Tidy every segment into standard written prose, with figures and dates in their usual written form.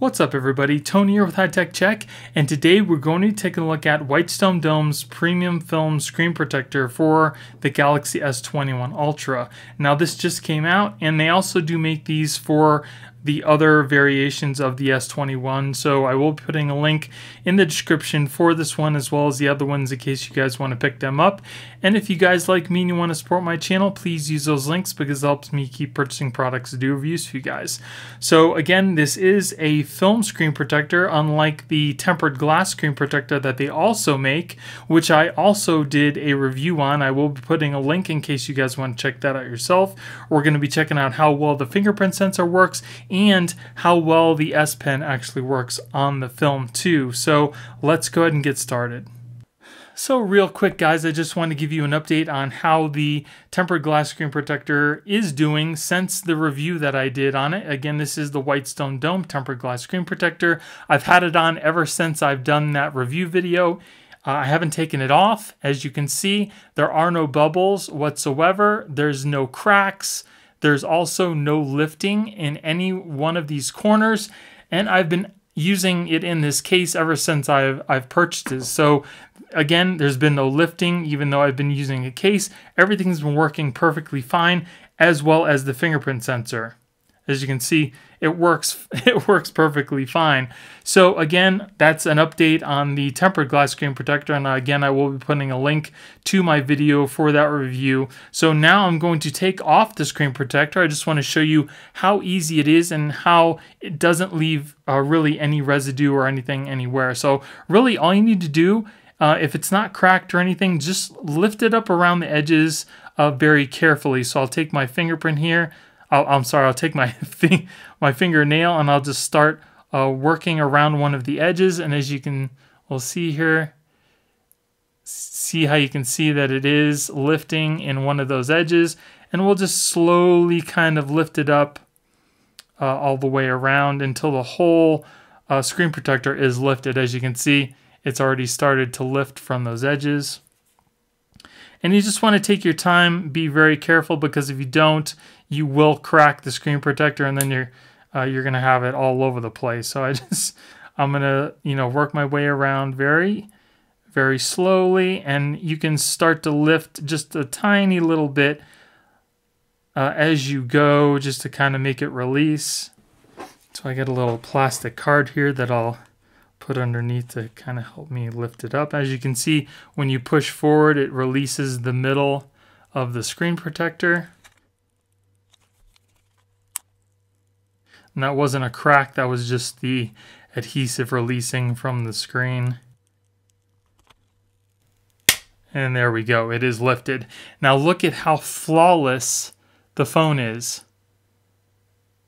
What's up everybody, Tony here with High Tech Check, and today we're going to take a look at Whitestone Dome's premium film screen protector for the Galaxy S21 Ultra. Now this just came out, and they also do make these for the other variations of the S21, so I will be putting a link in the description for this one as well as the other ones in case you guys want to pick them up. And if you guys like me and you want to support my channel, please use those links because it helps me keep purchasing products to do reviews for you guys. So again, this is a film screen protector, unlike the tempered glass screen protector that they also make, which I also did a review on. I will be putting a link in case you guys want to check that out yourself. We're going to be checking out how well the fingerprint sensor works and how well the S Pen actually works on the film too. So let's go ahead and get started. So real quick guys, I just want to give you an update on how the tempered glass screen protector is doing since the review that I did on it. Again, this is the Whitestone Dome tempered glass screen protector. I've had it on ever since I've done that review video. I haven't taken it off. As you can see, there are no bubbles whatsoever. There's no cracks. There's also no lifting in any one of these corners, and I've been using it in this case ever since I've purchased it. So again, there's been no lifting even though I've been using a case. Everything's been working perfectly fine, as well as the fingerprint sensor. As you can see, it works perfectly fine. So again, that's an update on the tempered glass screen protector, and again, I will be putting a link to my video for that review. So now I'm going to take off the screen protector. I just want to show you how easy it is and how it doesn't leave really any residue or anything anywhere. So really all you need to do, if it's not cracked or anything, just lift it up around the edges very carefully. So I'll take my fingerprint here. I'll take my my fingernail and I'll just start working around one of the edges. And as you can, we'll see here, see how you can see that it is lifting in one of those edges. And we'll just slowly kind of lift it up all the way around until the whole screen protector is lifted. As you can see, it's already started to lift from those edges. And you just want to take your time, be very careful, because if you don't, you will crack the screen protector, and then you're gonna have it all over the place. So I'm gonna work my way around very, very slowly, and you can start to lift just a tiny little bit as you go, just to kind of make it release. So I got a little plastic card here that I'll put underneath to kind of help me lift it up. As you can see, when you push forward, it releases the middle of the screen protector. And that wasn't a crack, that was just the adhesive releasing from the screen. And there we go, it is lifted. Now look at how flawless the phone is.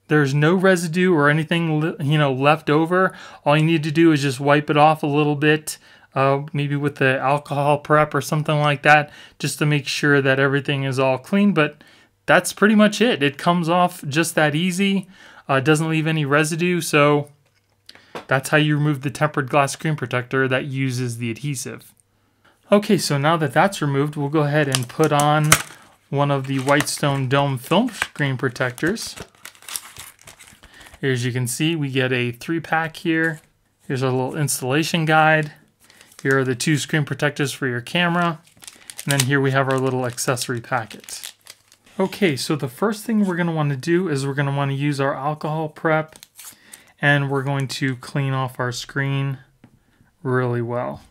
There's no residue or anything left over. All you need to do is just wipe it off a little bit, maybe with the alcohol prep or something like that, just to make sure that everything is all clean. But that's pretty much it. It comes off just that easy. It doesn't leave any residue, so that's how you remove the tempered glass screen protector that uses the adhesive. Okay, so now that that's removed, we'll go ahead and put on one of the Whitestone Dome film screen protectors. Here, as you can see, we get a 3-pack here. Here's our little installation guide. Here are the 2 screen protectors for your camera. And then here we have our little accessory packet. Okay, so the first thing we're going to want to do is we're going to want to use our alcohol prep, and we're going to clean off our screen really well.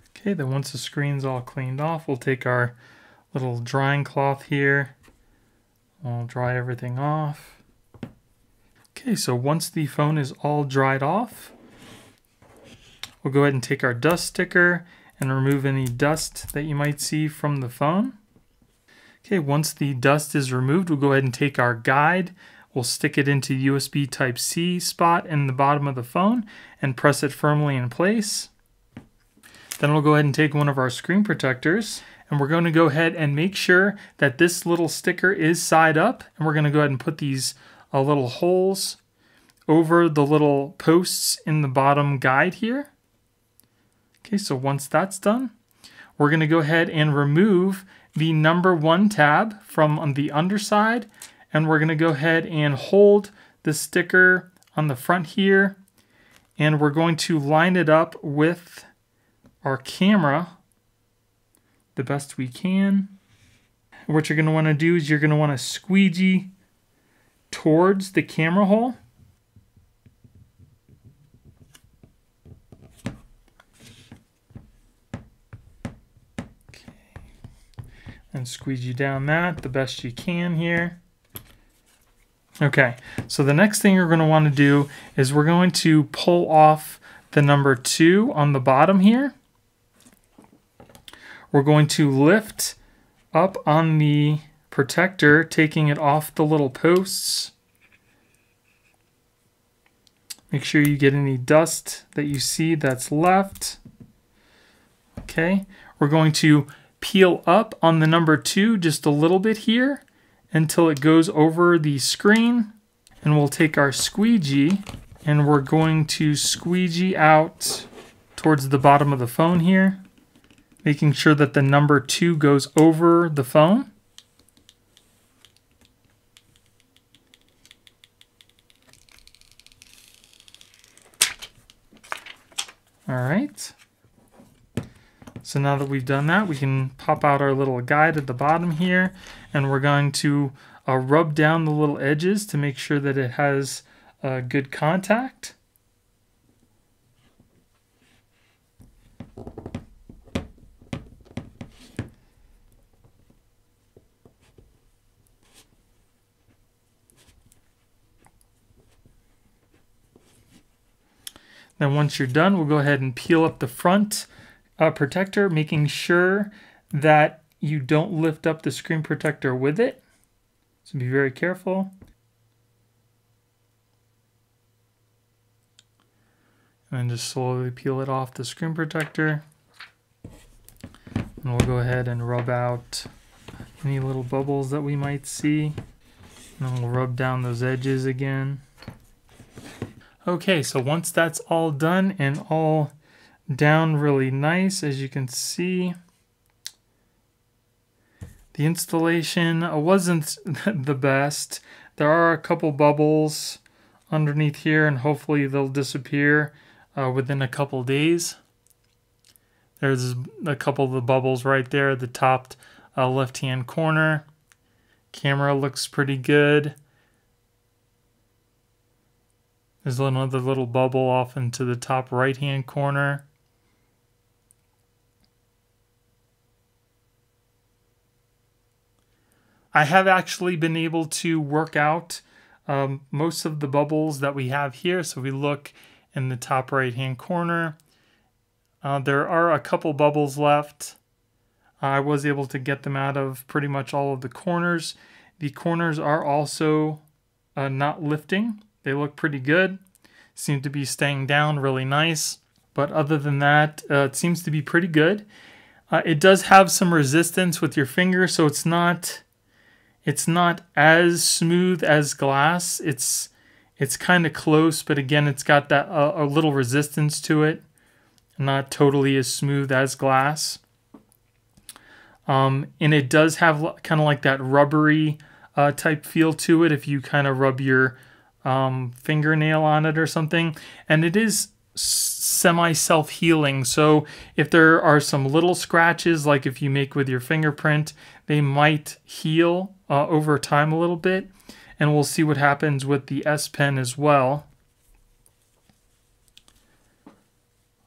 Okay, then once the screen's all cleaned off, we'll take our little drying cloth here. We'll dry everything off. Okay, so once the phone is all dried off, we'll go ahead and take our dust sticker and remove any dust that you might see from the phone. Okay, once the dust is removed, we'll go ahead and take our guide. We'll stick it into USB Type-C spot in the bottom of the phone and press it firmly in place. Then we'll go ahead and take one of our screen protectors, and we're going to go ahead and make sure that this little sticker is side up, and we're going to go ahead and put these little holes over the little posts in the bottom guide here. Okay, so once that's done, we're going to go ahead and remove the number 1 tab from on the underside, and we're going to go ahead and hold the sticker on the front here and we're going to line it up with our camera the best we can. What you're going to want to do is you're going to want to squeegee towards the camera hole. Okay. And squeegee down that the best you can here. Okay, so the next thing you're going to want to do is we're going to pull off the number 2 on the bottom here. We're going to lift up on the protector, taking it off the little posts. Make sure you get any dust that you see that's left. Okay, we're going to peel up on the number 2 just a little bit here until it goes over the screen, and we'll take our squeegee and we're going to squeegee out towards the bottom of the phone here, making sure that the number 2 goes over the phone. All right. So now that we've done that, we can pop out our little guide at the bottom here, and we're going to rub down the little edges to make sure that it has good contact. Then once you're done, we'll go ahead and peel up the front protector, making sure that you don't lift up the screen protector with it. So be very careful. And then just slowly peel it off the screen protector. And we'll go ahead and rub out any little bubbles that we might see. And then we'll rub down those edges again. Okay, so once that's all done and all down really nice, as you can see, the installation wasn't the best. There are a couple bubbles underneath here, and hopefully they'll disappear within a couple days. There's a couple of the bubbles right there at the top left-hand corner. Camera looks pretty good. There's another little bubble off into the top right-hand corner. I have actually been able to work out most of the bubbles that we have here. So we look in the top right-hand corner. There are a couple bubbles left. I was able to get them out of pretty much all of the corners. The corners are also not lifting. They look pretty good. Seem to be staying down really nice. But other than that, it seems to be pretty good. It does have some resistance with your finger, so it's not as smooth as glass. It's kind of close, but again, it's got that a little resistance to it. Not totally as smooth as glass. And it does have kind of like that rubbery type feel to it if you kind of rub your fingernail on it or something. And it is semi-self-healing, so if there are some little scratches, like if you make with your fingerprint, they might heal over time a little bit. And we'll see what happens with the S Pen as well.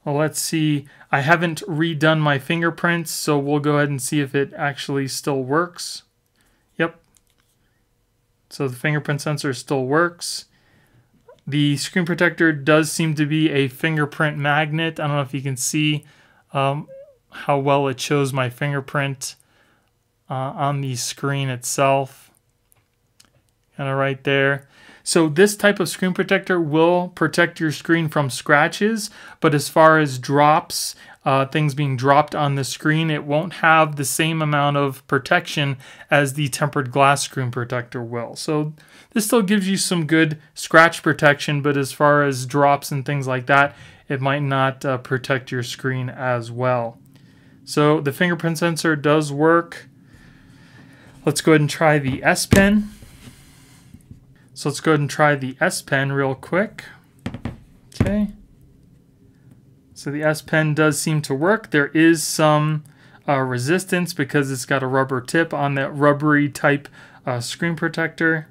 Well, let's see. I haven't redone my fingerprints, so we'll go ahead and see if it actually still works. Yep. So the fingerprint sensor still works. The screen protector does seem to be a fingerprint magnet. I don't know if you can see how well it shows my fingerprint on the screen itself. Kind of right there. So this type of screen protector will protect your screen from scratches, but as far as drops, things being dropped on the screen, it won't have the same amount of protection as the tempered glass screen protector will. So this still gives you some good scratch protection, but as far as drops and things like that, it might not protect your screen as well. So the fingerprint sensor does work. Let's go ahead and try the S Pen. So let's go ahead and try the S Pen real quick. Okay. So the S Pen does seem to work. There is some resistance because it's got a rubber tip on that rubbery type screen protector.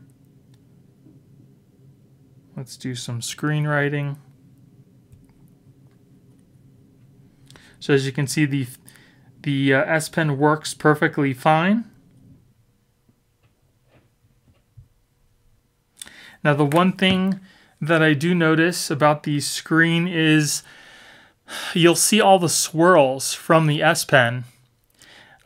Let's do some screenwriting. So as you can see, the S Pen works perfectly fine. Now the one thing that I do notice about the screen is you'll see all the swirls from the S Pen.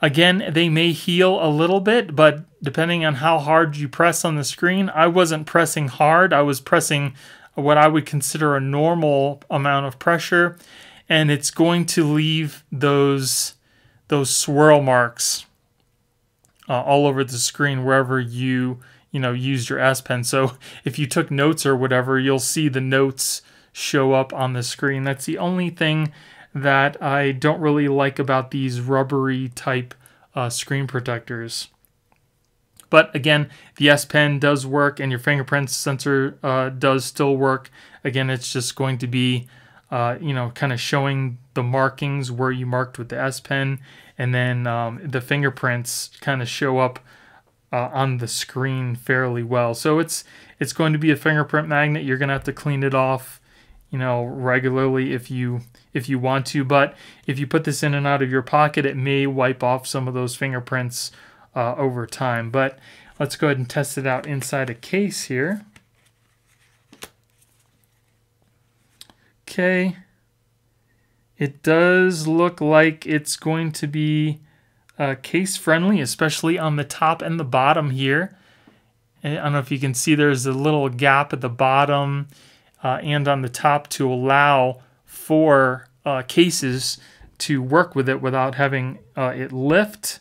Again, they may heal a little bit, but depending on how hard you press on the screen, I wasn't pressing hard. I was pressing what I would consider a normal amount of pressure, and it's going to leave those swirl marks all over the screen wherever you used your S Pen. So if you took notes or whatever, you'll see the notes show up on the screen. That's the only thing that I don't really like about these rubbery type screen protectors. But again, the S Pen does work, and your fingerprint sensor does still work. Again, it's just going to be kind of showing the markings where you marked with the S Pen, and then the fingerprints kind of show up on the screen fairly well. So it's going to be a fingerprint magnet. You're going to have to clean it off, regularly if you want to. But if you put this in and out of your pocket, it may wipe off some of those fingerprints over time. But let's go ahead and test it out inside a case here. Okay. It does look like it's going to be case friendly, especially on the top and the bottom here. I don't know if you can see there's a little gap at the bottom and on the top to allow for cases to work with it without having it lift.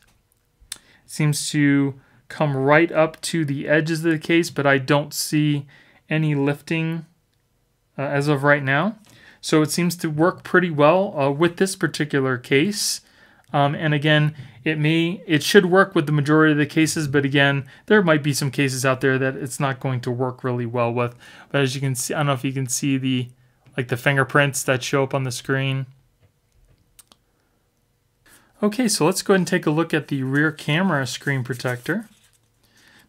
It seems to come right up to the edges of the case, but I don't see any lifting as of right now. So it seems to work pretty well with this particular case. And again, it should work with the majority of the cases, but again, there might be some cases out there that it's not going to work really well with. But as you can see, I don't know if you can see the fingerprints that show up on the screen. Okay, so let's go ahead and take a look at the rear camera screen protector.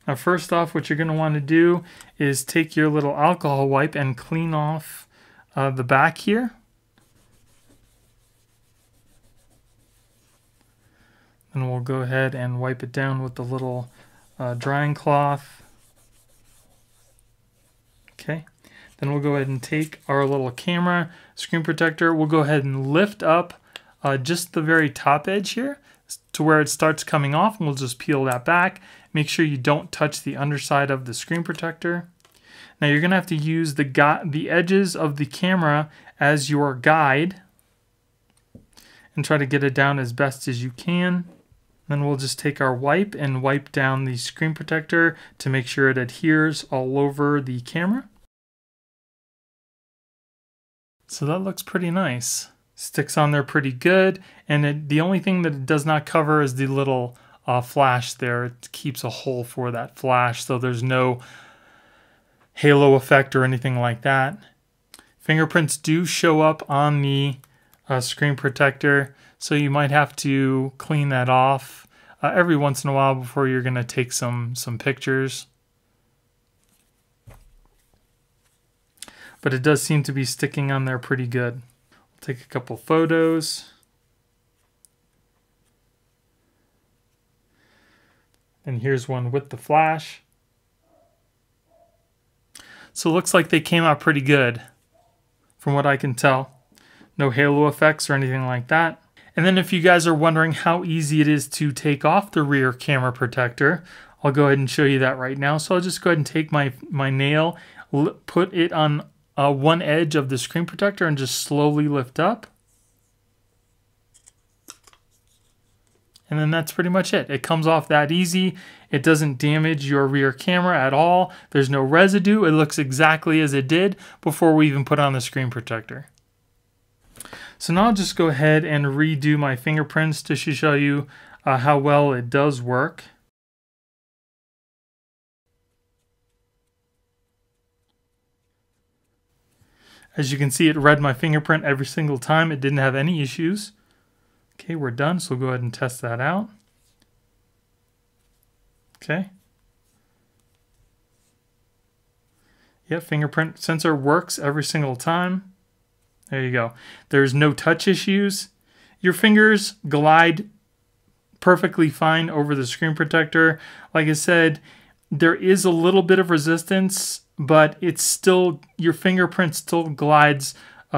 Now first off, what you're going to want to do is take your little alcohol wipe and clean off the back here. And we'll go ahead and wipe it down with the little drying cloth. Okay. Then we'll go ahead and take our little camera screen protector. We'll go ahead and lift up just the very top edge here to where it starts coming off, and we'll just peel that back. Make sure you don't touch the underside of the screen protector. Now you're going to have to use the edges of the camera as your guide and try to get it down as best as you can. Then we'll just take our wipe and wipe down the screen protector to make sure it adheres all over the camera. So that looks pretty nice. Sticks on there pretty good, and the only thing that it does not cover is the little flash there. It keeps a hole for that flash, so there's no halo effect or anything like that. Fingerprints do show up on the screen protector, so you might have to clean that off every once in a while before you're going to take some pictures. But it does seem to be sticking on there pretty good. We'll take a couple photos. And here's one with the flash. So it looks like they came out pretty good from what I can tell. No halo effects or anything like that. And then if you guys are wondering how easy it is to take off the rear camera protector, I'll go ahead and show you that right now. So I'll just go ahead and take my nail, put it on one edge of the screen protector and just slowly lift up. And then that's pretty much it. It comes off that easy. It doesn't damage your rear camera at all. There's no residue. It looks exactly as it did before we even put on the screen protector. So now I'll just go ahead and redo my fingerprints to show you how well it does work. As you can see, it read my fingerprint every single time. It didn't have any issues. Okay, we're done, so we'll go ahead and test that out. Okay. Yep, fingerprint sensor works every single time. There you go. There's no touch issues. Your fingers glide perfectly fine over the screen protector. Like I said, there is a little bit of resistance, but it's still, your fingerprint still glides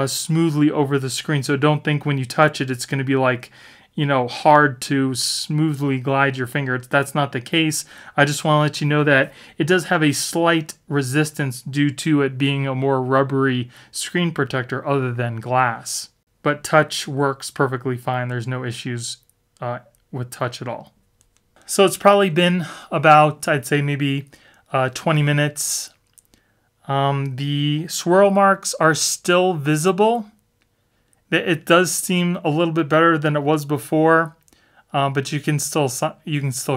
smoothly over the screen. So don't think when you touch it, it's going to be like, you know, hard to smoothly glide your finger. That's not the case. I just want to let you know that it does have a slight resistance due to it being a more rubbery screen protector other than glass. But touch works perfectly fine. There's no issues with touch at all. So it's probably been about, I'd say maybe 20 minutes. The swirl marks are still visible. It does seem a little bit better than it was before, but you can still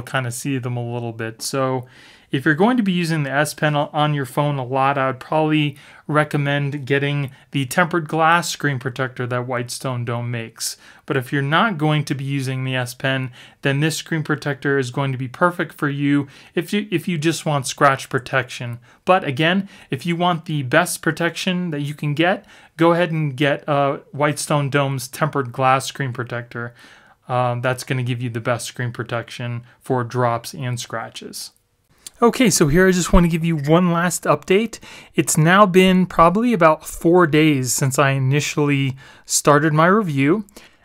kind of see them a little bit. So if you're going to be using the S Pen on your phone a lot, I would probably recommend getting the tempered glass screen protector that Whitestone Dome makes. But if you're not going to be using the S Pen, then this screen protector is going to be perfect for you if you just want scratch protection. But again, if you want the best protection that you can get, go ahead and get Whitestone Dome's tempered glass screen protector. That's going to give you the best screen protection for drops and scratches. Okay, so here I just want to give you one last update. It's now been probably about 4 days since I initially started my review.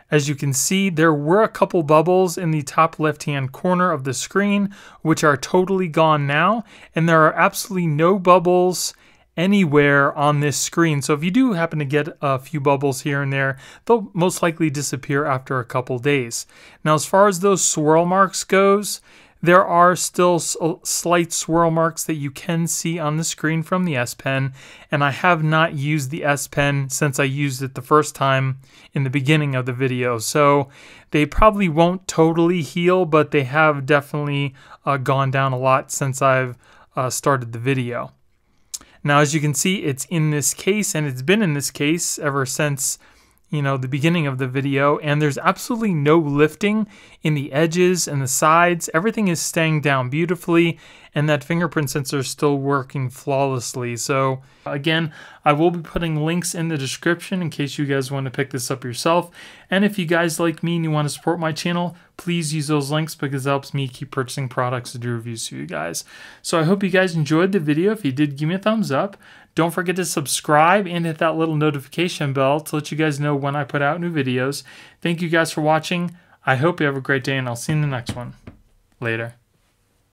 As you can see, there were a couple bubbles in the top left-hand corner of the screen, which are totally gone now, and there are absolutely no bubbles anywhere on this screen. So if you do happen to get a few bubbles here and there, they'll most likely disappear after a couple days. Now, as far as those swirl marks goes, there are still slight swirl marks that you can see on the screen from the S Pen, and I have not used the S Pen since I used it the first time in the beginning of the video. So they probably won't totally heal, but they have definitely gone down a lot since I've started the video. Now, as you can see, it's in this case, and it's been in this case ever since, you know, the beginning of the video, and there's absolutely no lifting in the edges and the sides. Everything is staying down beautifully, and that fingerprint sensor is still working flawlessly. So again, I will be putting links in the description in case you guys want to pick this up yourself. And if you guys like me and you want to support my channel, please use those links because it helps me keep purchasing products to do reviews for you guys. So I hope you guys enjoyed the video. If you did, give me a thumbs up. Don't forget to subscribe and hit that little notification bell to let you guys know when I put out new videos. Thank you guys for watching. I hope you have a great day, and I'll see you in the next one. Later.